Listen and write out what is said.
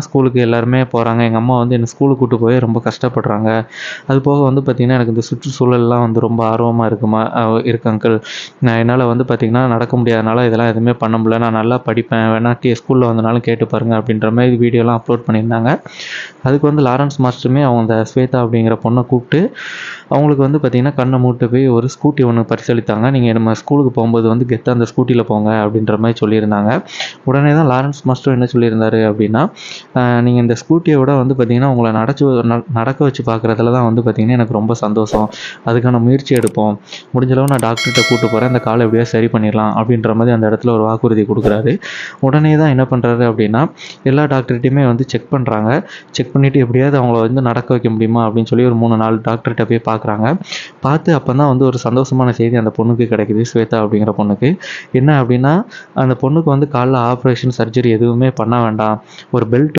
ஸ்கூலுக்கு எல்லாருமே போறாங்க. எங்க அம்மா வந்து என்ன ஸ்கூலுக்கு கூட்டு போய் ரொம்ப கஷ்டப்படுறாங்க. அது போக வந்து பார்த்தீங்கன்னா, எனக்கு இந்த சுற்றுச்சூழல்லாம் வந்து ரொம்ப ஆர்வமா இருக்குமா இருக்கு அங்கிள். என்னால வந்து பார்த்தீங்கன்னா, நடக்க முடியாதனால இதெல்லாம் எதுவுமே பண்ண முடியல. நான் நல்லா படிப்பேன். வேணா ஸ்கூல்ல வந்தனாலும் கேட்டு பாருங்க அப்படின்ற மாரி வீடியோலாம் அப்லோட் பண்ணியிருந்தாங்க. அதுக்கு வந்து லாரன்ஸ் மாஸ்டருமே அவங்க அந்த ஸ்வேதா அப்படிங்கிற பொண்ண கூப்ட்டு, அவங்களுக்கு வந்து பார்த்தீங்கன்னா, கண்ண மூட்டு போய் ஒரு ஸ்கூட்டி ஒண்ணு பரிசளித்தாங்க. நீங்க நம்ம ஸ்கூலுக்கு போம்போது வந்து கெத்தா அந்த ஸ்கூட்டில போங்க அப்படின்ற மாரி சொல்லியிருந்தாங்க. உடனே தான் லாரன்ஸ் மாஸ்டரும் என்ன சொல்லியிருந்தாரு அப்படின்னா, நீங்க இந்த ஸ்கூட்டிய விட வந்து பார்த்தீங்கன்னா, உங்கள நடக்க வச்சு பார்க்குறதுல தான் வந்து பார்த்தீங்கன்னா, எனக்கு ரொம்ப சந்தோஷம். அதுக்கான முயற்சி எடுப்போம். முடிஞ்ச அளவு நான் டாக்டர்ட்ட கூட்டு போறேன். இந்த கால எப்படியாவது சரி பண்ணிடலாம் அப்படின்ற மாரி அந்த இடத்துல ஒரு வாக்குறுதி குடுக்குறாரு. உடனே தான் என்ன பண்றாரு அப்படின்னா, எல்லா டாக்டர்ட்டயுமே வந்து செக் பண்றாங்க. செக் பண்ணிட்டு எப்படியாவது அவங்கள வந்து நடக்க வைக்க முடியுமா அப்படின்னு சொல்லி ஒரு 3, 4 டாக்டர்ட்ட போய் பார்க்குறாங்க. பார்த்து அப்பதான் வந்து ஒரு சந்தோஷமான செய்தி அந்த பொண்ணுக்கு கிடைக்குது. ஸ்வேதா அப்படிங்கிற பொண்ணுக்கு. என்ன அப்படின்னா, அந்த பொண்ணுக்கு வந்து கால்ல ஆப்ரேஷன், சர்ஜரி எதுவுமே பண்ண வேண்டாம். ஒரு பெல்ட்